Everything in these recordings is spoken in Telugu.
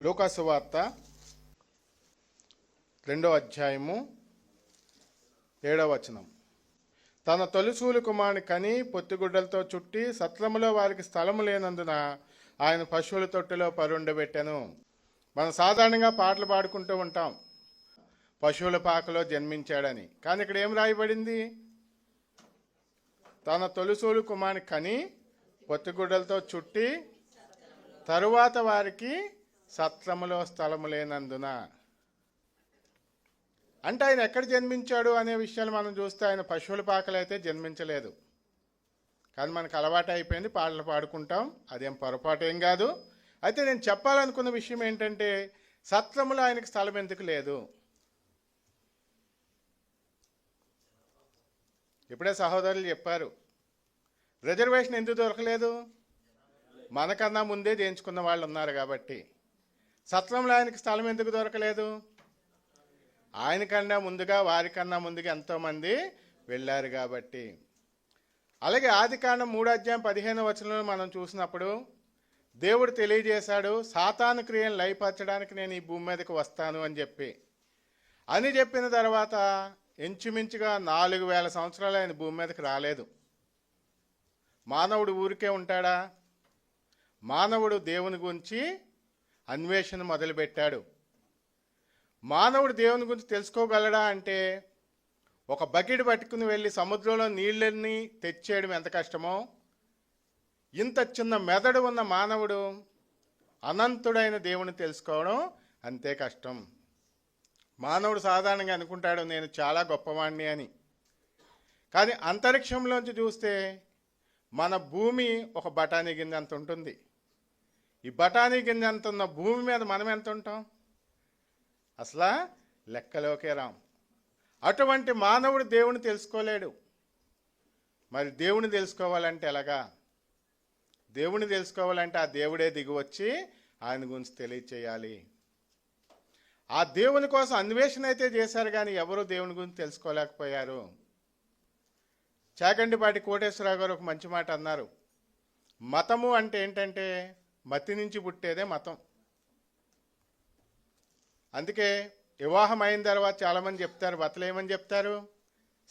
లూకాసు వార్త 2వ అధ్యాయము 7వ వచనం. తన తొలిసూలు కుమారుని కని పొత్తిగుడ్డలతో చుట్టి సత్రములో వారికి స్థలము లేనందున ఆయన పశువుల తొట్టిలో పరుండబెట్టెను. మనం సాధారణంగా పాటలు పాడుకుంటూ ఉంటాం, పశువుల పాకలో జన్మించాడని. కానీ ఇక్కడ ఏం రాయబడింది? తన తొలిసూలు కుమారుని కని పొత్తిగుడ్డలతో చుట్టి తరువాత వారికి సత్రములో స్థలము లేనందున. అంటే ఆయన ఎక్కడ జన్మించాడు అనే విషయాలు మనం చూస్తే ఆయన పశువుల పాకలైతే జన్మించలేదు. కానీ మనకు అలవాటు అయిపోయింది, పాటలు పాడుకుంటాం, అదేం పొరపాటు ఏం కాదు. అయితే నేను చెప్పాలనుకున్న విషయం ఏంటంటే, సత్రములో ఆయనకు స్థలం ఎందుకు లేదు? ఇప్పుడే సహోదరులు చెప్పారు, రిజర్వేషన్ ఎందుకు దొరకలేదు? మనకన్నా ముందే చేయించుకున్న వాళ్ళు ఉన్నారు కాబట్టి. సత్రంలో ఆయనకి స్థలం ఎందుకు దొరకలేదు? ఆయనకన్నా ముందుగా, వారికన్నా ముందుగా ఎంతోమంది వెళ్ళారు కాబట్టి. అలాగే ఆదికాండం 3వ అధ్యాయం 15వ వచనంలో మనం చూసినప్పుడు దేవుడు తెలియజేశాడు, సాతాను క్రియను లయపరచడానికి నేను ఈ భూమి మీదకి వస్తాను అని చెప్పిన తర్వాత ఇంచుమించుగా 4000 సంవత్సరాలు ఆయన భూమి మీదకి రాలేదు. మానవుడు ఊరికే ఉంటాడా? మానవుడు దేవుని గురించి అన్వేషణ మొదలుపెట్టాడు. మానవుడు దేవుని గురించి తెలుసుకోగలడా అంటే, ఒక బకెట్ పట్టుకుని వెళ్ళి సముద్రంలో నీళ్ళని తెచ్చేయడం ఎంత కష్టమో, ఇంత చిన్న మెదడు ఉన్న మానవుడు అనంతుడైన దేవుని తెలుసుకోవడం అంతే కష్టం. మానవుడు సాధారణంగా అనుకుంటాడు, నేను చాలా గొప్పవాణ్ణి అని. కానీ అంతరిక్షంలోంచి చూస్తే మన భూమి ఒక బఠానీ గింజ అంత ఉంటుంది. ఈ బఠానీ గింజ అంత ఉన్న భూమి మీద మనం ఎంత ఉంటాం? అసలు లెక్కలోకే రాం. అటువంటి మానవుడు దేవుని తెలుసుకోలేడు. మరి దేవుని తెలుసుకోవాలంటే ఎలాగా? దేవుని తెలుసుకోవాలంటే ఆ దేవుడే దిగివచ్చి ఆయన గురించి తెలియచేయాలి. ఆ దేవుని కోసం అన్వేషణ అయితే చేశారు, కానీ ఎవరు దేవుని గురించి తెలుసుకోలేకపోయారు. చాగంటిపాటి కోటేశ్వరరావు గారు ఒక మంచి మాట అన్నారు, మతము అంటే ఏంటంటే మతి నుంచి పుట్టేదే మతం. అందుకే వివాహం అయిన తర్వాత చాలామంది చెప్తారు, భర్తలు ఏమని చెప్తారు?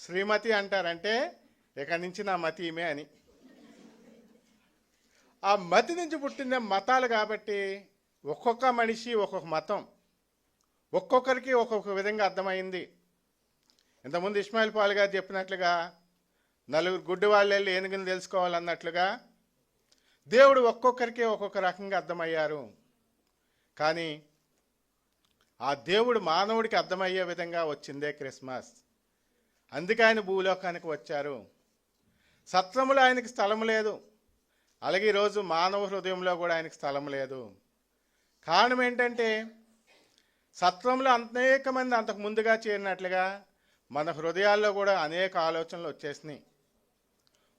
శ్రీమతి అంటారంటే ఇక నుంచి నా మతి ఈమె అని. ఆ మతి నుంచి పుట్టిందే మతాలు కాబట్టి ఒక్కొక్క మనిషి ఒక్కొక్క మతం, ఒక్కొక్కరికి ఒక్కొక్క విధంగా అర్థమైంది. ఇంతకుముందు ఇస్మాయిల్ పాల్ గారు చెప్పినట్లుగా 4 గుడ్డి వాళ్ళు వెళ్ళి ఏనుగుని తెలుసుకోవాలన్నట్లుగా దేవుడు ఒక్కొక్కరికి ఒక్కొక్క రకంగా అర్థమయ్యారు. కానీ ఆ దేవుడు మానవుడికి అర్థమయ్యే విధంగా వచ్చిందే క్రిస్మస్. అందుకే ఆయన భూలోకానికి వచ్చారు. సత్రములో ఆయనకి స్థలం లేదు, అలాగే ఈరోజు మానవ హృదయంలో కూడా ఆయనకి స్థలం లేదు. కారణం ఏంటంటే, సత్రంలో అనేక మంది అంతకు ముందుగా చేరినట్లుగా మన హృదయాల్లో కూడా అనేక ఆలోచనలు వచ్చేసినాయి.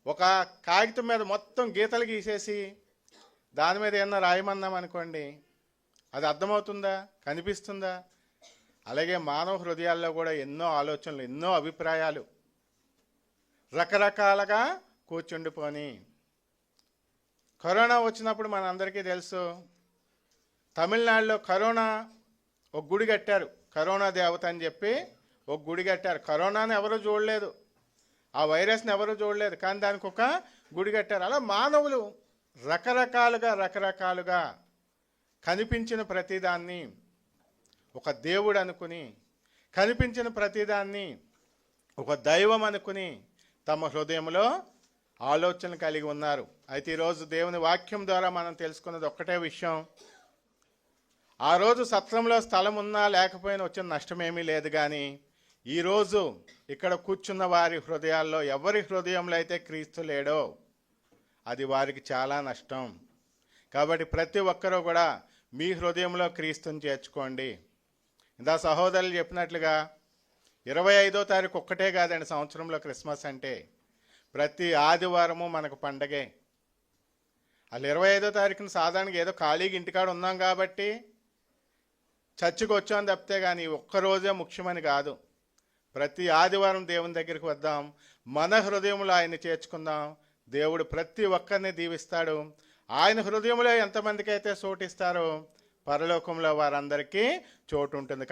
ఒక కాగితం మీద మొత్తం గీతలు గీసేసి దాని మీద ఏమన్నా రాయమన్నాం అనుకోండి, అది అర్థమవుతుందా? కనిపిస్తుందా? అలాగే మానవ హృదయాల్లో కూడా ఎన్నో ఆలోచనలు, ఎన్నో అభిప్రాయాలు రకరకాలుగా కూర్చుండిపోని. కరోనా వచ్చినప్పుడు మనందరికీ తెలుసు, తమిళనాడులో ఒక గుడి కట్టారు, కరోనా దేవత అని చెప్పి ఒక గుడి కట్టారు. కరోనాని ఎవరూ చూడలేదు, ఆ వైరస్ని ఎవరూ చూడలేదు, కానీ దానికి ఒక గుడి కట్టారు. అలా మానవులు రకరకాలుగా కనిపించిన ప్రతిదాన్ని ఒక దేవుడు అనుకుని, కనిపించిన ప్రతిదాన్ని ఒక దైవం అనుకుని తమ హృదయంలో ఆలోచన కలిగి ఉన్నారు. అయితే ఈరోజు దేవుని వాక్యం ద్వారా మనం తెలుసుకున్నది ఒక్కటే విషయం, ఆ రోజు సత్రంలో స్థలం ఉన్నా లేకపోయినా వచ్చిన నష్టమేమీ లేదు. కానీ ఈరోజు ఇక్కడ కూర్చున్న వారి హృదయాల్లో ఎవరి హృదయంలో అయితే క్రీస్తు లేడో అది వారికి చాలా నష్టం. కాబట్టి ప్రతి ఒక్కరూ కూడా మీ హృదయంలో క్రీస్తుని చేర్చుకోండి. ఇందా సహోదరులు చెప్పినట్లుగా 25వ తారీఖు ఒక్కటే కాదండి సంవత్సరంలో క్రిస్మస్ అంటే, ప్రతి ఆదివారము మనకు పండగే. అలా 25వ తారీఖున సాధారణంగా ఏదో ఖాళీగా ఇంటికాడ ఉన్నాం కాబట్టి చర్చికి వచ్చాం తప్పితే కానీ ఒక్కరోజే ముఖ్యమని కాదు. ప్రతి ఆదివారం దేవుని దగ్గరికి వద్దాం, మన హృదయంలో ఆయన చేర్చుకుందాం. దేవుడు ప్రతి ఒక్కరిని దీవిస్తాడు. ఆయన హృదయంలో ఎంతమందికి అయితే చోటిస్తారో పరలోకంలో వారందరికీ చోటు ఉంటుంది.